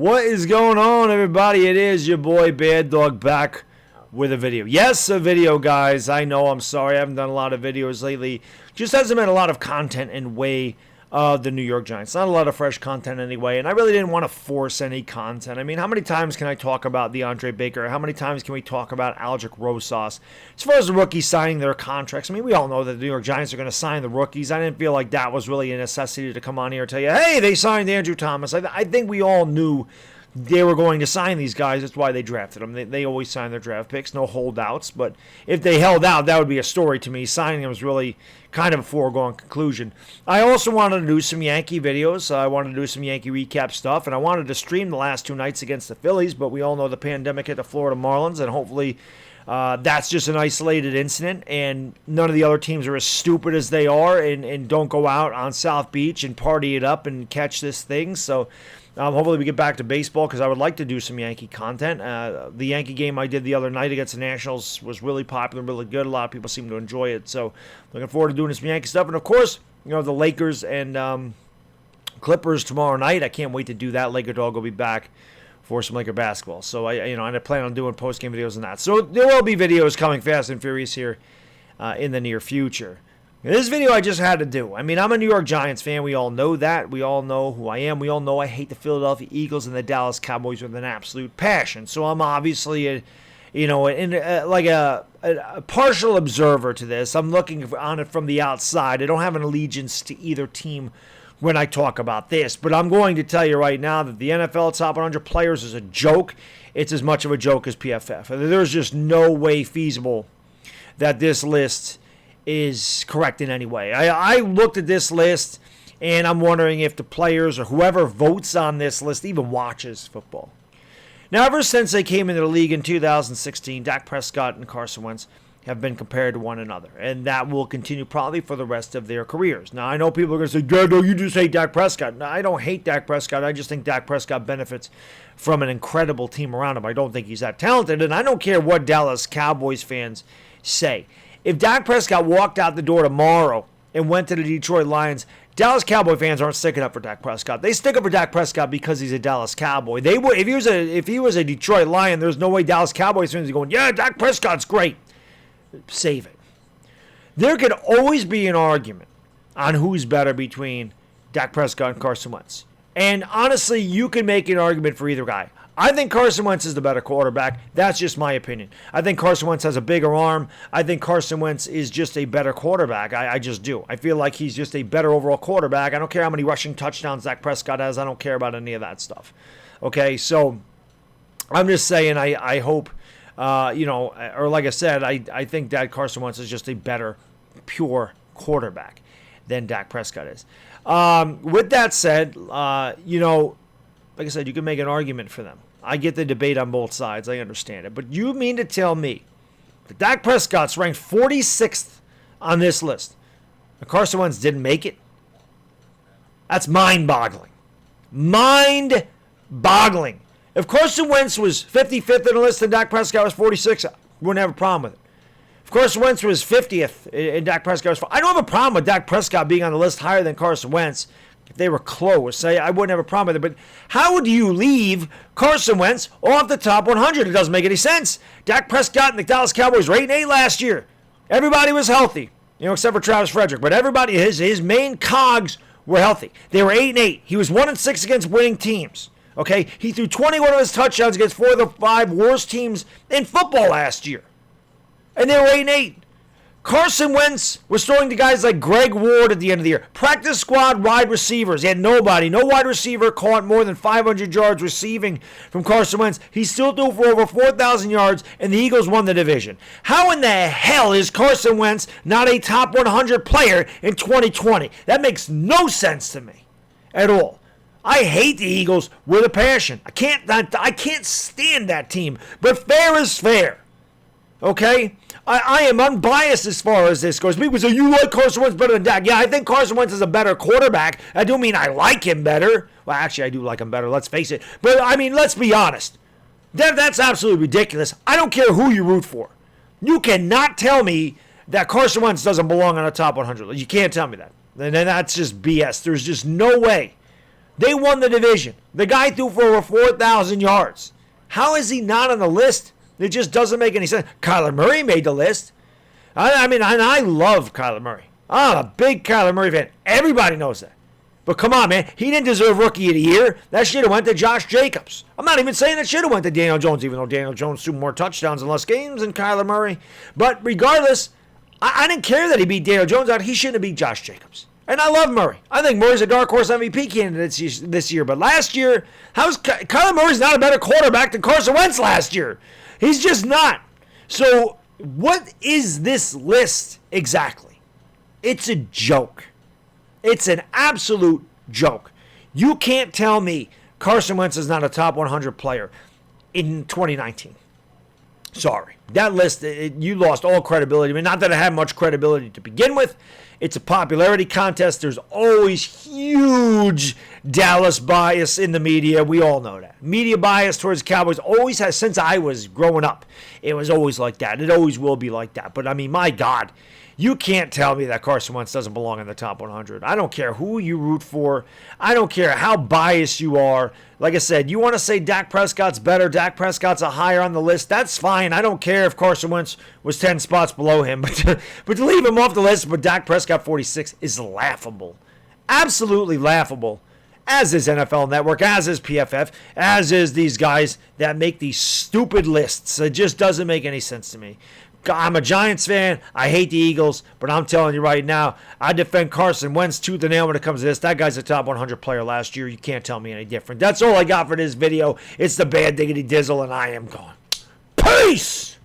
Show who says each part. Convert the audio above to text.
Speaker 1: What is going on, everybody? It is your boy Baddog back with a video. Yes, a video, guys. I know, I'm sorry. I haven't done a lot of videos lately. Just hasn't been a lot of content in way of the New York Giants. Not a lot of fresh content anyway, and I really didn't want to force any content. I mean, how many times can I talk about DeAndre Baker? How many times can we talk about Aldrich Rosas? As far as the rookies signing their contracts, I mean, we all know that the New York Giants are going to sign the rookies. I didn't feel like that was really a necessity to come on here and tell you, hey, they signed Andrew Thomas. I think we all knew they were going to sign these guys. That's why they drafted them. They always sign their draft picks, no holdouts. But if they held out, that would be a story to me. Signing them was really kind of a foregone conclusion. I also wanted to do some Yankee videos. I wanted to do some Yankee recap stuff, and I wanted to stream the last two nights against the Phillies, but we all know the pandemic hit the Florida Marlins, and hopefully that's just an isolated incident, and none of the other teams are as stupid as they are and don't go out on South Beach and party it up and catch this thing. So hopefully we get back to baseball because I would like to do some Yankee content. The Yankee game I did the other night against the Nationals was really popular, really good. A lot of people seem to enjoy it. So looking forward to doing some Yankee stuff. And, of course, you know, the Lakers and Clippers tomorrow night. I can't wait to do that. Laker Dog will be back for some Laker basketball. So, I plan on doing post-game videos on that. So there will be videos coming fast and furious here in the near future. This video I just had to do. I mean, I'm a New York Giants fan. We all know that. We all know who I am. We all know I hate the Philadelphia Eagles and the Dallas Cowboys with an absolute passion. So I'm obviously a partial observer to this. I'm looking on it from the outside. I don't have an allegiance to either team when I talk about this. But I'm going to tell you right now that the NFL Top 100 Players is a joke. It's as much of a joke as PFF. There's just no way feasible that this list is correct in any way. I looked at this list, and I'm wondering if the players or whoever votes on this list even watches football. Now, ever since they came into the league in 2016, Dak Prescott and Carson Wentz have been compared to one another, and that will continue probably for the rest of their careers. Now, I know people are going to say, Dado, you just hate Dak Prescott. No, I don't hate Dak Prescott. I just think Dak Prescott benefits from an incredible team around him. I don't think he's that talented, and I don't care what Dallas Cowboys fans say. If Dak Prescott walked out the door tomorrow and went to the Detroit Lions, Dallas Cowboy fans aren't sticking up for Dak Prescott. They stick up for Dak Prescott because he's a Dallas Cowboy. They would, if he was a Detroit Lion, there's no way Dallas Cowboys fans are going, yeah, Dak Prescott's great. Save it. There could always be an argument on who's better between Dak Prescott and Carson Wentz. And honestly, you can make an argument for either guy. I think Carson Wentz is the better quarterback. That's just my opinion. I think Carson Wentz has a bigger arm. I think Carson Wentz is just a better quarterback. I just do. I feel like he's just a better overall quarterback. I don't care how many rushing touchdowns Dak Prescott has. I don't care about any of that stuff. Okay, so I'm just saying I hope, or like I said, I think that Carson Wentz is just a better pure quarterback than Dak Prescott is. With that said, like I said, you can make an argument for them. I get the debate on both sides. I understand it. But you mean to tell me that Dak Prescott's ranked 46th on this list and Carson Wentz didn't make it? That's mind-boggling. Mind-boggling. If Carson Wentz was 55th on the list and Dak Prescott was 46th, I wouldn't have a problem with it. If Carson Wentz was 50th and Dak Prescott was 40th, I don't have a problem with Dak Prescott being on the list higher than Carson Wentz. If they were close, I wouldn't have a problem with it. But how do you leave Carson Wentz off the top 100? It doesn't make any sense. Dak Prescott and the Dallas Cowboys were 8-8 last year. Everybody was healthy, except for Travis Frederick. But everybody, his main cogs were healthy. They were 8-8. He was 1-6 against winning teams. Okay, he threw 21 of his touchdowns against 4 of the 5 worst teams in football last year, and they were 8-8. Carson Wentz was throwing to guys like Greg Ward at the end of the year. Practice squad wide receivers. He had nobody. No wide receiver caught more than 500 yards receiving from Carson Wentz. He still threw for over 4,000 yards, and the Eagles won the division. How in the hell is Carson Wentz not a top 100 player in 2020? That makes no sense to me at all. I hate the Eagles with a passion. I can't stand that team. But fair is fair. Okay? I am unbiased as far as this goes. People say, you like Carson Wentz better than Dak. Yeah, I think Carson Wentz is a better quarterback. I don't mean I like him better. Well, actually, I do like him better. Let's face it. But, I mean, let's be honest. That's absolutely ridiculous. I don't care who you root for. You cannot tell me that Carson Wentz doesn't belong on a top 100. You can't tell me that. And that's just BS. There's just no way They won the division. The guy threw for over 4,000 yards. How is he not on the list? It just doesn't make any sense. Kyler Murray made the list. I mean, and I love Kyler Murray. I'm a big Kyler Murray fan. Everybody knows that. But come on, man. He didn't deserve Rookie of the Year. That should have went to Josh Jacobs. I'm not even saying it should have went to Daniel Jones, even though Daniel Jones threw more touchdowns in less games than Kyler Murray. But regardless, I didn't care that he beat Daniel Jones out. He shouldn't have beat Josh Jacobs. And I love Murray. I think Murray's a dark horse MVP candidate this year. But last year, Kyler Murray's not a better quarterback than Carson Wentz last year. He's just not. So what is this list exactly? It's a joke. It's an absolute joke. You can't tell me Carson Wentz is not a top 100 player in 2019. Sorry. That list, you lost all credibility. I mean, not that it had much credibility to begin with. It's a popularity contest. There's always huge Dallas bias in the media. We all know that. Media bias towards the Cowboys always has, since I was growing up. It was always like that. It always will be like that. But, I mean, my God, you can't tell me that Carson Wentz doesn't belong in the top 100. I don't care who you root for. I don't care how biased you are. Like I said, you want to say Dak Prescott's better, Dak Prescott's a higher on the list, that's fine. I don't care if Carson Wentz was 10 spots below him. But to leave him off the list with Dak Prescott 46 is laughable. Absolutely laughable. As is NFL Network, as is PFF, as is these guys that make these stupid lists. It just doesn't make any sense to me. I'm a Giants fan. I hate the Eagles, but I'm telling you right now, I defend Carson Wentz tooth and nail when it comes to this. That guy's a top 100 player last year. You can't tell me any different. That's all I got for this video. It's the Bad Diggity Dizzle, and I am gone. Peace!